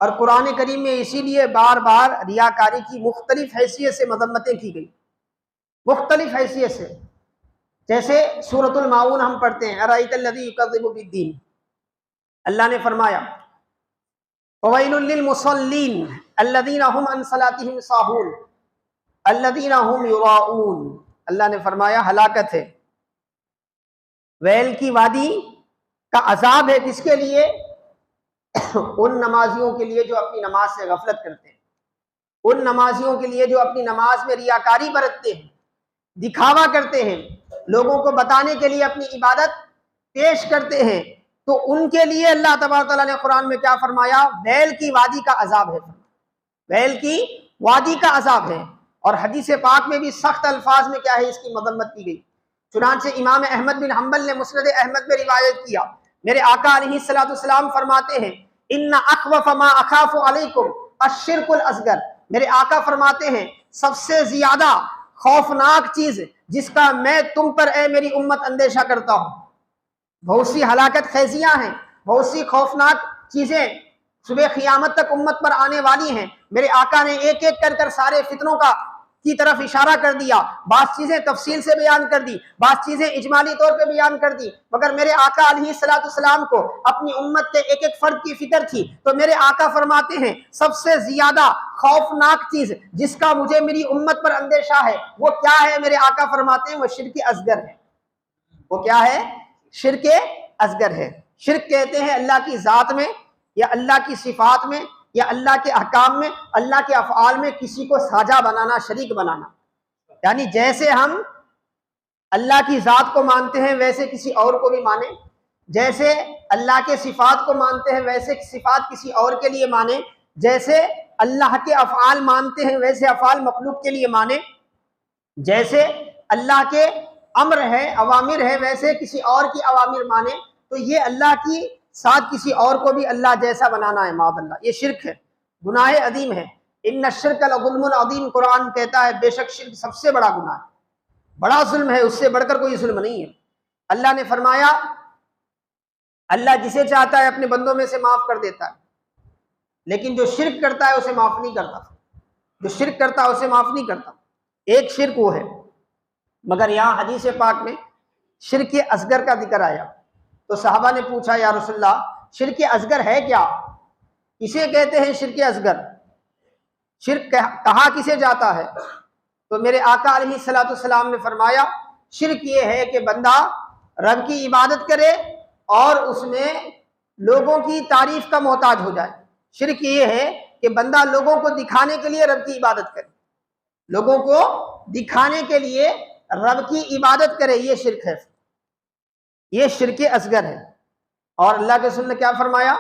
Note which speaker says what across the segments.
Speaker 1: اور قرآن کریم میں اسی لیے بار بار ریاکاری کی مختلف حیثیت سے مذمتیں کی گئی، مختلف حیثیت سے. جیسے سورۃ الماعون ہم پڑھتے ہیں، ارأیت الذی یکذب بالدین، اللہ نے فرمایا فویل للمصلین الذین هم عن صلاتهم ساہون الذین هم یراؤون، اللہ نے فرمایا ہلاکت ہے، ویل کی وادی کا عذاب ہے کس کے لیے؟ ان نمازیوں کے لیے جو اپنی نماز سے غفلت کرتے ہیں، ان نمازیوں کے لیے جو اپنی نماز میں ریاکاری برتتے ہیں، دکھاوا کرتے ہیں، لوگوں کو بتانے کے لیے اپنی عبادت پیش کرتے ہیں. تو ان کے لیے اللہ تبارک تعالیٰ نے قرآن میں کیا فرمایا؟ ویل کی وادی کا عذاب ہے، ویل کی وادی کا عذاب ہے. اور حدیث پاک میں بھی سخت الفاظ میں کیا ہے اس کی مذمت کی گئی. چنانچہ امام احمد بن حنبل نے مسند احمد میں روایت کیا، میرے آقا علیہ الصلوۃ والسلام فرماتے ہیں ان اخوف ما اخاف علیکم الشرک الاصغر، میرے آقا فرماتے ہیں سب سے زیادہ خوفناک چیز جس کا میں تم پر اے میری امت اندیشہ کرتا ہوں، بہت سی ہلاکت خیزیاں ہیں، بہت سی خوفناک چیزیں صبح قیامت تک امت پر آنے والی ہیں. میرے آقا نے ایک ایک کر سارے فتنوں کی طرف اشارہ کر دیا، بعض چیزیں تفصیل سے بیان کر دی، بعض چیزیں اجمالی طور پہ بیان کر دی. مگر میرے آقا علیہ الصلوۃ والسلام کو اپنی امت کے ایک ایک فرد کی فکر تھی. تو میرے آقا فرماتے ہیں سب سے زیادہ خوفناک چیز جس کا مجھے میری امت پر اندیشہ ہے وہ کیا ہے؟ میرے آقا فرماتے ہیں وہ شرک اصغر ہے. وہ کیا ہے؟ شرک اصغر ہے. شرک کہتے ہیں اللہ کی ذات میں یا اللہ کی صفات میں یا اللہ کے احکام میں، اللہ کے افعال میں کسی کو ساجا بنانا، شریک بنانا. یعنی جیسے ہم اللہ کی ذات کو مانتے ہیں ویسے کسی اور کو بھی مانیں، جیسے اللہ کے صفات کو مانتے ہیں ویسے صفات کسی اور کے لیے مانیں، جیسے اللہ کے افعال مانتے ہیں ویسے افعال مخلوق کے لیے مانیں، جیسے اللہ کے امر ہے، اوامر ہے، ویسے کسی اور کی اوامر مانیں. تو یہ اللہ کی ساتھ کسی اور کو بھی اللہ جیسا بنانا ہے، معاذ اللہ، یہ شرک ہے، گناہ عظیم ہے. ان الشرک لظلم عظیم، قرآن کہتا ہے بے شک شرک سب سے بڑا گناہ ہے، بڑا ظلم ہے، اس سے بڑھ کر کوئی ظلم نہیں ہے. اللہ نے فرمایا اللہ جسے چاہتا ہے اپنے بندوں میں سے معاف کر دیتا ہے، لیکن جو شرک کرتا ہے اسے معاف نہیں کرتا، جو شرک کرتا ہے اسے معاف نہیں کرتا. ایک شرک وہ ہے. مگر یہاں حدیث پاک میں شرک اصغر کا ذکر آیا تو صحابہ نے پوچھا یا رسول اللہ شرک اصغر ہے کیا؟ اسے کہتے ہیں شرک اصغر، شرک کہا کسے جاتا ہے؟ تو میرے آقا علیہ الصلوۃ والسلام نے فرمایا شرک یہ ہے کہ بندہ رب کی عبادت کرے اور اس میں لوگوں کی تعریف کا محتاج ہو جائے. شرک یہ ہے کہ بندہ لوگوں کو دکھانے کے لیے رب کی عبادت کرے، لوگوں کو دکھانے کے لیے رب کی عبادت کرے، یہ شرک ہے، یہ شرک اصغر ہے. اور اللہ کے رسول نے کیا فرمایا؟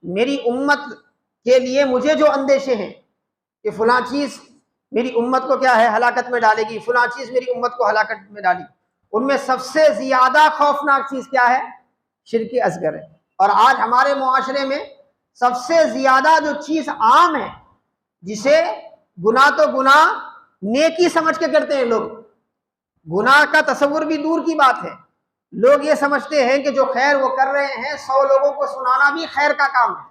Speaker 1: میری امت کے لیے مجھے جو اندیشے ہیں کہ فلاں چیز میری امت کو کیا ہے ہلاکت میں ڈالے گی، فلاں چیز میری امت کو ہلاکت میں ڈالے گی، ان میں سب سے زیادہ خوفناک چیز کیا ہے؟ شرک اصغر ہے. اور آج ہمارے معاشرے میں سب سے زیادہ جو چیز عام ہے جسے گناہ تو گناہ نیکی سمجھ کے کرتے ہیں لوگ، گناہ کا تصور بھی دور کی بات ہے، لوگ یہ سمجھتے ہیں کہ جو خیر وہ کر رہے ہیں 100 لوگوں کو سنانا بھی خیر کا کام ہے.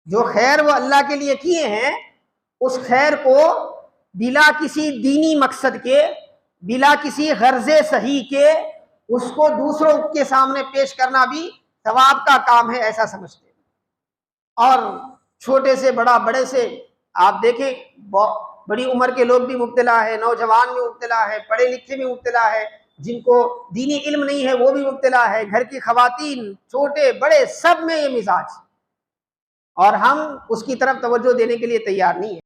Speaker 1: جو خیر وہ اللہ کے لیے کیے ہیں اس خیر کو بلا کسی دینی مقصد کے، بلا کسی غرض صحیح کے اس کو دوسروں کے سامنے پیش کرنا بھی ثواب کا کام ہے، ایسا سمجھتے ہیں. اور چھوٹے سے بڑا، بڑے سے آپ دیکھیں بڑی عمر کے لوگ بھی مبتلا ہے، نوجوان بھی مبتلا ہے، پڑھے لکھے بھی مبتلا ہے، جن کو دینی علم نہیں ہے وہ بھی مبتلا ہے، گھر کی خواتین چھوٹے بڑے سب میں یہ مزاج، اور ہم اس کی طرف توجہ دینے کے لیے تیار نہیں ہیں.